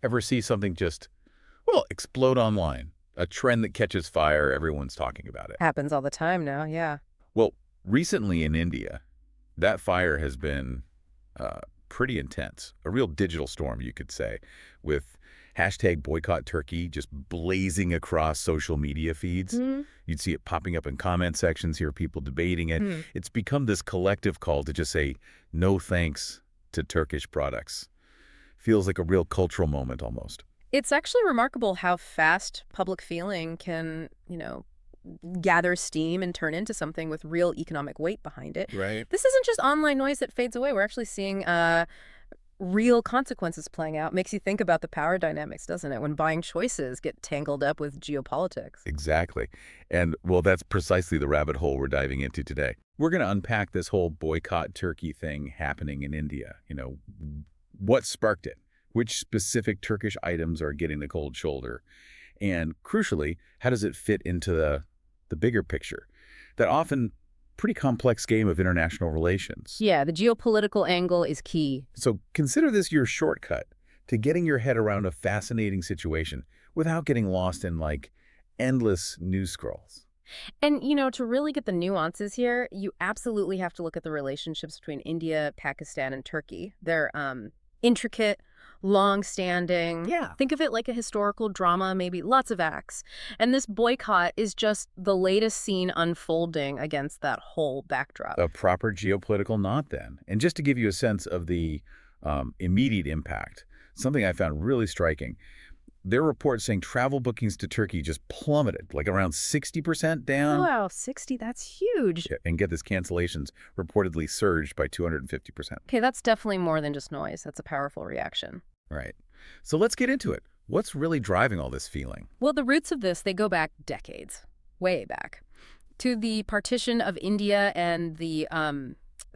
Ever see something just, well, explode online? A trend that catches fire, everyone's talking about it. Happens all the time now, yeah. Well, recently in India, that fire has been pretty intense. A real digital storm, you could say, with hashtag Boycott Turkey just blazing across social media feeds. Hmm. You'd see it popping up in comment sections, hear people debating it. Hmm. It's become this collective call to just say, no thanks to Turkish products. Feels like a real cultural moment almost. It's actually remarkable how fast public feeling can, gather steam and turn into something with real economic weight behind it. Right. This isn't just online noise that fades away. We're actually seeing real consequences playing out. Makes you think about the power dynamics, doesn't it? When buying choices get tangled up with geopolitics. Exactly. And, well, that's precisely the rabbit hole we're diving into today. We're going to unpack this whole boycott Turkey thing happening in India. What sparked it? Which specific Turkish items are getting the cold shoulder? And crucially, how does it fit into the bigger picture? That often pretty complex game of international relations. Yeah, the geopolitical angle is key. So consider this your shortcut to getting your head around a fascinating situation without getting lost in, endless news scrolls. And, to really get the nuances here, you absolutely have to look at the relationships between India, Pakistan, and Turkey. They're intricate, long-standing. Yeah. Think of it like a historical drama, maybe lots of acts. And this boycott is just the latest scene unfolding against that whole backdrop. A proper geopolitical knot, then. And just to give you a sense of the immediate impact, something I found really striking, there are reports saying travel bookings to Turkey just plummeted, around 60% down. Wow, 60, that's huge. Yeah, and get this, cancellations reportedly surged by 250%. Okay, that's definitely more than just noise. That's a powerful reaction. Right. So let's get into it. What's really driving all this feeling? Well, the roots of this, they go back decades, way back, to the partition of India and the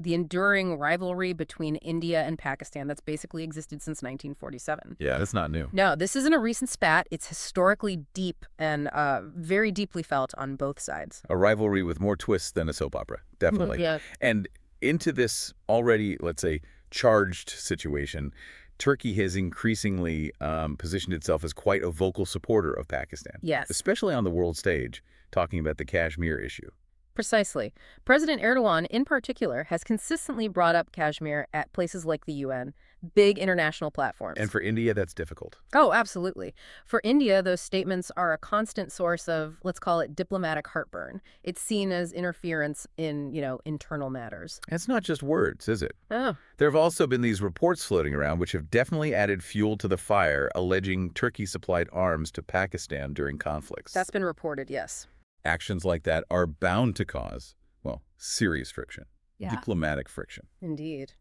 enduring rivalry between India and Pakistan that's basically existed since 1947. Yeah, that's not new. No, this isn't a recent spat. It's historically deep and very deeply felt on both sides. A rivalry with more twists than a soap opera, definitely. Yeah. And into this already, let's say, charged situation, Turkey has increasingly positioned itself as quite a vocal supporter of Pakistan. Yes. Especially on the world stage, talking about the Kashmir issue. Precisely. President Erdogan, in particular, has consistently brought up Kashmir at places like the UN, big international platforms. And for India, that's difficult. Oh, absolutely. For India, those statements are a constant source of, let's call it, diplomatic heartburn. It's seen as interference in, internal matters. It's not just words, is it? Oh. There have also been these reports floating around which have definitely added fuel to the fire, alleging Turkey supplied arms to Pakistan during conflicts. That's been reported, yes. Actions like that are bound to cause, well, serious friction. Yeah. Diplomatic friction. Indeed.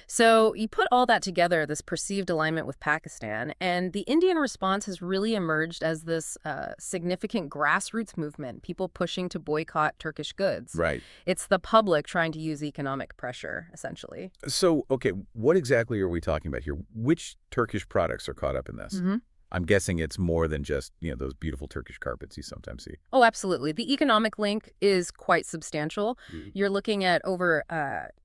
So you put all that together, this perceived alignment with Pakistan, and the Indian response has really emerged as this significant grassroots movement, people pushing to boycott Turkish goods. Right. It's the public trying to use economic pressure, essentially. So, okay, what exactly are we talking about here? Which Turkish products are caught up in this? Mm-hmm. I'm guessing it's more than just, those beautiful Turkish carpets you sometimes see. Oh, absolutely. The economic link is quite substantial. Mm. You're looking at over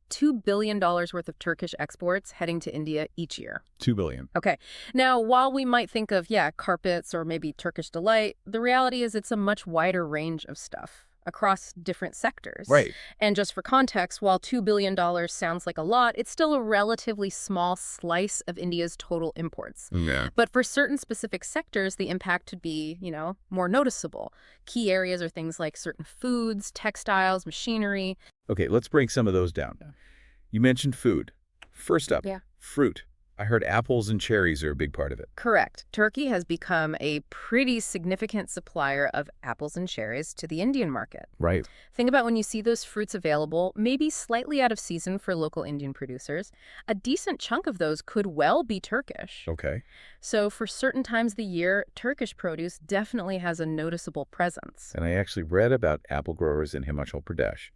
$2 billion worth of Turkish exports heading to India each year. $2 billion. Okay. Now, while we might think of, carpets or maybe Turkish Delight, the reality is it's a much wider range of stuff across different sectors. Right. And just for context, while $2 billion sounds like a lot, it's still a relatively small slice of India's total imports. Yeah. But for certain specific sectors, the impact could be, more noticeable. Key areas are things like certain foods, textiles, machinery. Okay, let's break some of those down. You mentioned food. First up, fruit. I heard apples and cherries are a big part of it. Correct. Turkey has become a pretty significant supplier of apples and cherries to the Indian market. Right. Think about when you see those fruits available, maybe slightly out of season for local Indian producers. A decent chunk of those could well be Turkish. Okay. So for certain times of the year, Turkish produce definitely has a noticeable presence. And I actually read about apple growers in Himachal Pradesh,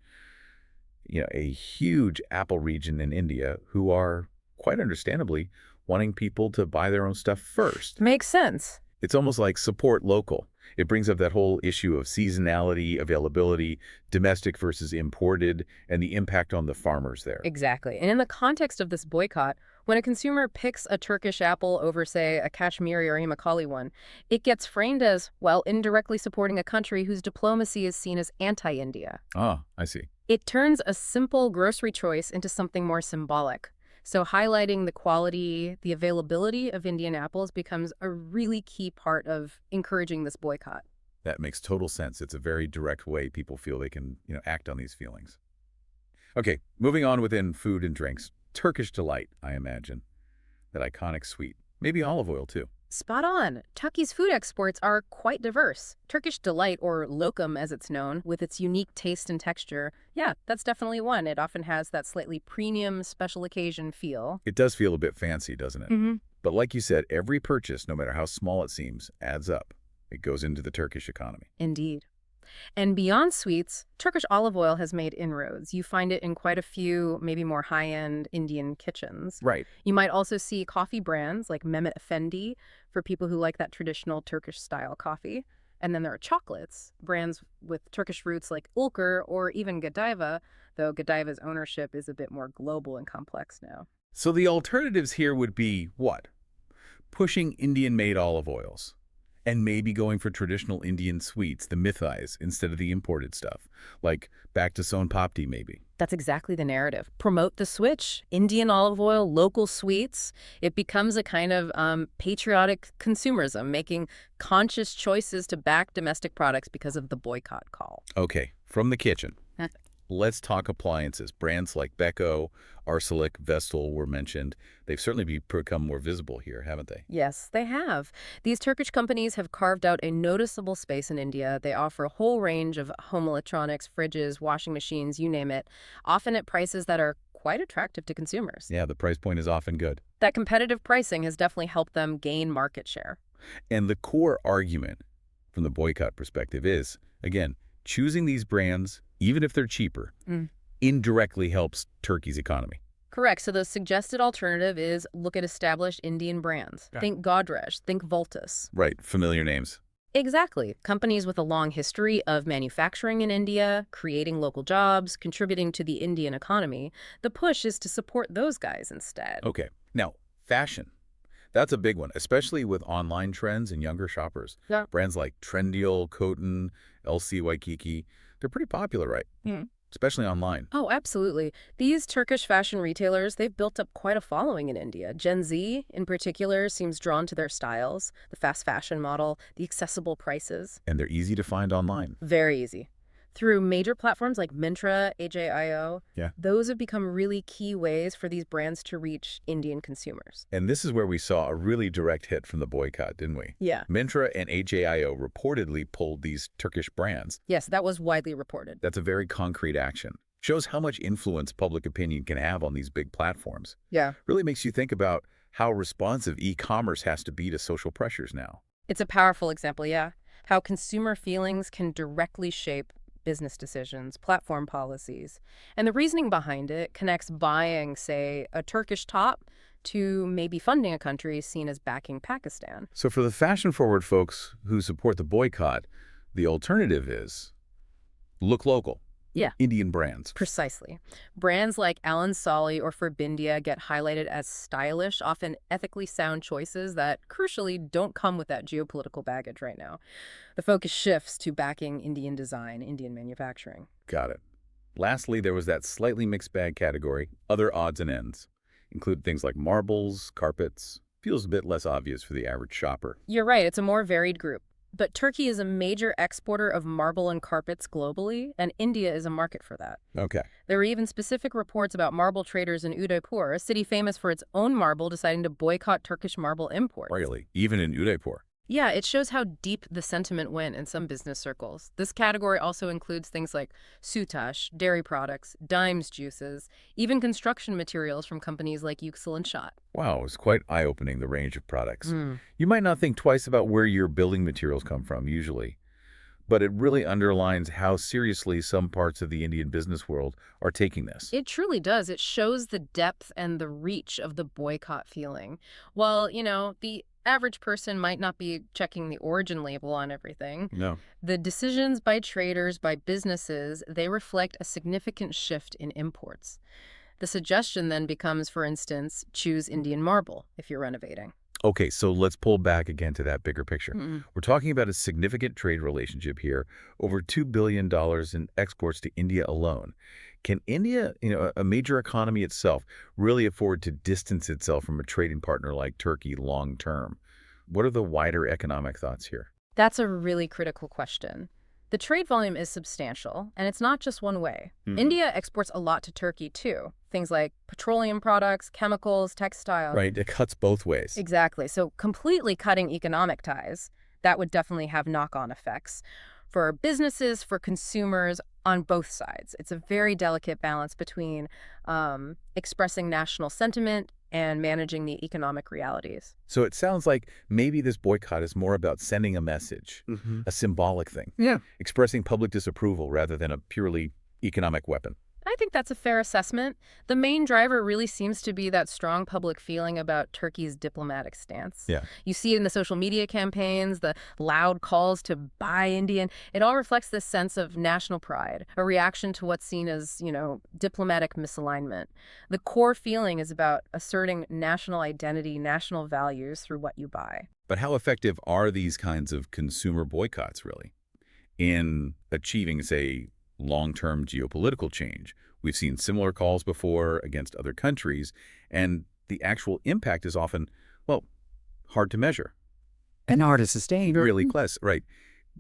a huge apple region in India who are, quite understandably, wanting people to buy their own stuff first. Makes sense. It's almost like support local. It brings up that whole issue of seasonality, availability, domestic versus imported, and the impact on the farmers there. Exactly. And in the context of this boycott, When a consumer picks a Turkish apple over, say, a Kashmiri or Himachali one, it gets framed as, well, indirectly supporting a country whose diplomacy is seen as anti-India. Ah, I see. It turns a simple grocery choice into something more symbolic. So highlighting the quality, the availability of Indian apples becomes a really key part of encouraging this boycott. That makes total sense. It's a very direct way people feel they can, act on these feelings. Okay, moving on within food and drinks. Turkish Delight, I imagine. That iconic sweet. Maybe olive oil, too. Spot on. Turkey's food exports are quite diverse. Turkish Delight, or lokum as it's known, with its unique taste and texture, yeah, that's definitely one. It often has that slightly premium, special occasion feel. It does feel a bit fancy, doesn't it? Mm-hmm. But like you said, every purchase, no matter how small it seems, adds up. It goes into the Turkish economy. Indeed. And beyond sweets, Turkish olive oil has made inroads. You find it in quite a few, maybe more high-end Indian kitchens. Right. You might also see coffee brands like Mehmet Efendi for people who like that traditional Turkish-style coffee. And then there are chocolates, brands with Turkish roots like Ulker or even Godiva, though Godiva's ownership is a bit more global and complex now. So the alternatives here would be what? Pushing Indian-made olive oils. And maybe going for traditional Indian sweets, the mithais, instead of the imported stuff. Like back to Son Papdi, maybe. That's exactly the narrative. Promote the switch. Indian olive oil, local sweets. It becomes a kind of patriotic consumerism, making conscious choices to back domestic products because of the boycott call. Okay, from the kitchen. Let's talk appliances. Brands like Beko, Arçelik, Vestel were mentioned. They've certainly become more visible here, haven't they? Yes, they have. These Turkish companies have carved out a noticeable space in India. They offer a whole range of home electronics, fridges, washing machines, you name it, often at prices that are quite attractive to consumers. Yeah, the price point is often good. That competitive pricing has definitely helped them gain market share. And the core argument from the boycott perspective is, again, choosing these brands, even if they're cheaper, indirectly helps Turkey's economy. Correct. So the suggested alternative is look at established Indian brands. Yeah. Think Godrej, think Voltus. Right, familiar names. Exactly. Companies with a long history of manufacturing in India, creating local jobs, contributing to the Indian economy. The push is to support those guys instead. Okay, now, fashion. That's a big one, especially with online trends and younger shoppers. Yeah. Brands like Trendy, Coton, LC Waikiki, they're pretty popular, right? Especially online. Oh, absolutely. These Turkish fashion retailers, they've built up quite a following in India. Gen Z, in particular, seems drawn to their styles, the fast fashion model, the accessible prices. And they're easy to find online. Very easy. Through major platforms like Myntra, AJIO, those have become really key ways for these brands to reach Indian consumers. And this is where we saw a really direct hit from the boycott, didn't we? Yeah. Myntra and AJIO reportedly pulled these Turkish brands. Yes, that was widely reported. That's a very concrete action. Shows how much influence public opinion can have on these big platforms. Yeah. Really makes you think about how responsive e-commerce has to be to social pressures now. It's a powerful example, yeah. How consumer feelings can directly shape business decisions, platform policies. And the reasoning behind it connects buying, say, a Turkish top to maybe funding a country seen as backing Pakistan. So for the fashion-forward folks who support the boycott, the alternative is look local. Yeah. Indian brands. Precisely. Brands like Alan Solly or Forbindia get highlighted as stylish, often ethically sound choices that, crucially, don't come with that geopolitical baggage right now. The focus shifts to backing Indian design, Indian manufacturing. Got it. Lastly, there was that slightly mixed bag category, other odds and ends. Include things like marbles, carpets. Feels a bit less obvious for the average shopper. You're right, it's a more varied group. But Turkey is a major exporter of marble and carpets globally, and India is a market for that. Okay. There were even specific reports about marble traders in Udaipur, a city famous for its own marble, deciding to boycott Turkish marble imports. Really? Even in Udaipur? Yeah, it shows how deep the sentiment went in some business circles. This category also includes things like soutache, dairy products, Dimes juices, even construction materials from companies like Yüksel and Schott. Wow, it's quite eye-opening, the range of products. You might not think twice about where your building materials come from, usually. But it really underlines how seriously some parts of the Indian business world are taking this. It truly does. It shows the depth and the reach of the boycott feeling. Well, the average person might not be checking the origin label on everything. No. The decisions by traders, by businesses, they reflect a significant shift in imports. The suggestion then becomes, for instance, choose Indian marble if you're renovating. Okay, so let's pull back again to that bigger picture. Mm-mm. We're talking about a significant trade relationship here, over $2 billion in exports to India alone. Can India, a major economy itself, really afford to distance itself from a trading partner like Turkey long term? What are the wider economic thoughts here? That's a really critical question. The trade volume is substantial, and it's not just one way. India exports a lot to Turkey, too. Things like petroleum products, chemicals, textiles. Right, it cuts both ways. Exactly. So completely cutting economic ties, that would definitely have knock-on effects for businesses, for consumers, on both sides. It's a very delicate balance between expressing national sentiment and managing the economic realities. So it sounds like maybe this boycott is more about sending a message, a symbolic thing, expressing public disapproval rather than a purely economic weapon. I think that's a fair assessment. The main driver really seems to be that strong public feeling about Turkey's diplomatic stance. Yeah. You see it in the social media campaigns, the loud calls to buy Indian. It all reflects this sense of national pride, a reaction to what's seen as, diplomatic misalignment. The core feeling is about asserting national identity, national values through what you buy. But how effective are these kinds of consumer boycotts, really, in achieving, say, long-term geopolitical change? We've seen similar calls before against other countries, and the actual impact is often, hard to measure. And hard to sustain. Really, right.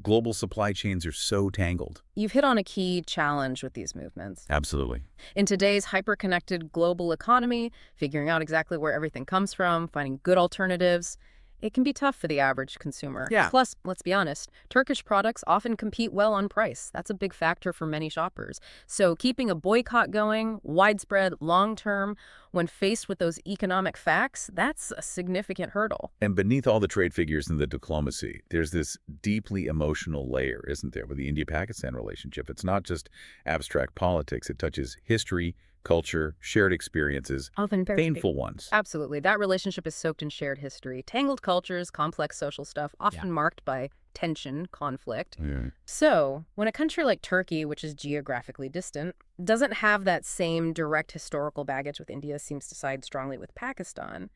Global supply chains are so tangled. You've hit on a key challenge with these movements. Absolutely. In today's hyper-connected global economy, figuring out exactly where everything comes from, finding good alternatives, it can be tough for the average consumer. Yeah. Plus, let's be honest, Turkish products often compete well on price. That's a big factor for many shoppers. So keeping a boycott going, widespread, long-term, when faced with those economic facts, that's a significant hurdle. And beneath all the trade figures and the diplomacy, there's this deeply emotional layer, isn't there, with the India-Pakistan relationship? It's not just abstract politics. It touches history, culture, shared experiences, Often very painful ones. Absolutely. That relationship is soaked in shared history. Tangled cultures, complex social stuff, often marked by tension, conflict. Yeah. So, when a country like Turkey, which is geographically distant, doesn't have that same direct historical baggage with India, seems to side strongly with Pakistan,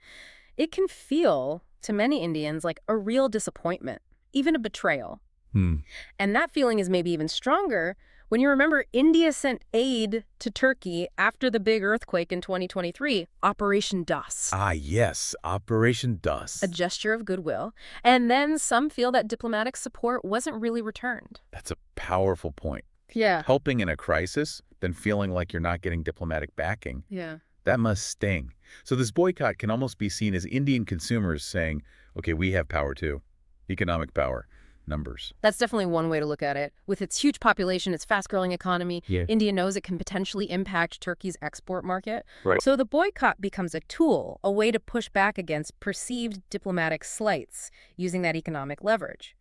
it can feel, to many Indians, like a real disappointment, even a betrayal. And that feeling is maybe even stronger when you remember India sent aid to Turkey after the big earthquake in 2023, Operation DOS. Ah, yes, Operation DOS. A gesture of goodwill. And then some feel that diplomatic support wasn't really returned. That's a powerful point. Yeah. Helping in a crisis, then feeling like you're not getting diplomatic backing. Yeah. That must sting. So this boycott can almost be seen as Indian consumers saying, okay, we have power too. Economic power. Numbers. That's definitely one way to look at it. With its huge population, its fast-growing economy, Yeah. India knows it can potentially impact Turkey's export market. Right. So the boycott becomes a tool, a way to push back against perceived diplomatic slights, using that economic leverage.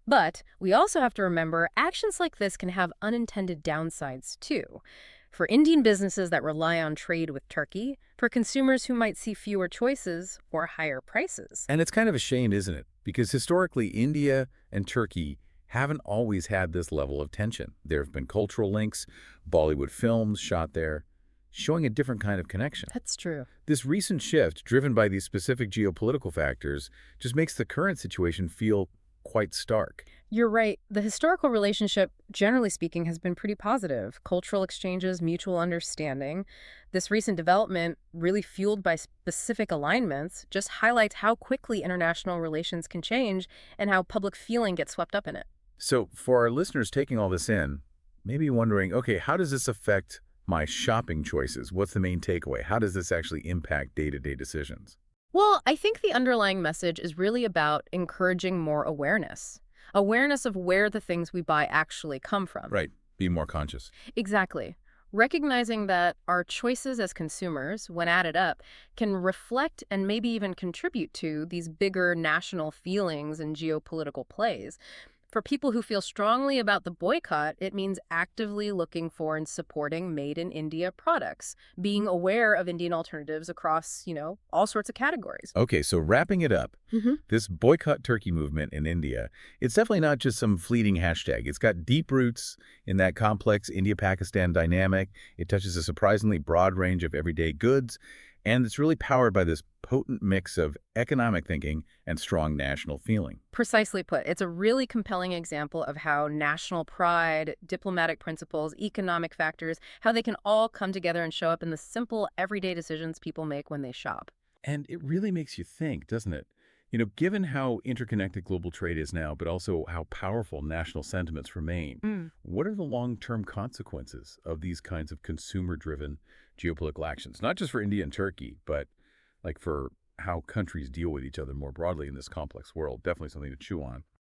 But we also have to remember actions like this can have unintended downsides, too. For Indian businesses that rely on trade with Turkey, for consumers who might see fewer choices or higher prices. And it's kind of a shame, isn't it? Because historically, India and Turkey haven't always had this level of tension. There have been cultural links, Bollywood films shot there, showing a different kind of connection. That's true. This recent shift, driven by these specific geopolitical factors, just makes the current situation feel quite stark. You're right. The historical relationship, generally speaking, has been pretty positive. Cultural exchanges, mutual understanding. This recent development, really fueled by specific alignments, just highlights how quickly international relations can change and how public feeling gets swept up in it. So for our listeners taking all this in, maybe wondering, okay, how does this affect my shopping choices? What's the main takeaway? How does this actually impact day-to-day decisions? Well, I think the underlying message is really about encouraging more awareness. Awareness of where the things we buy actually come from. Right. Be more conscious. Exactly. Recognizing that our choices as consumers, when added up, can reflect and maybe even contribute to these bigger national feelings and geopolitical plays. For people who feel strongly about the boycott, it means actively looking for and supporting made-in-India products, being aware of Indian alternatives across, all sorts of categories. Okay, so wrapping it up, Mm-hmm. this boycott turkey movement in India, it's definitely not just some fleeting hashtag. It's got deep roots in that complex India-Pakistan dynamic. It touches a surprisingly broad range of everyday goods, and it's really powered by this potent mix of economic thinking and strong national feeling. Precisely put. It's a really compelling example of how national pride, diplomatic principles, economic factors, how they can all come together and show up in the simple, everyday decisions people make when they shop. And it really makes you think, doesn't it? Given how interconnected global trade is now, but also how powerful national sentiments remain, what are the long-term consequences of these kinds of consumer-driven geopolitical actions? Not just for India and Turkey, but like for how countries deal with each other more broadly in this complex world. Definitely something to chew on.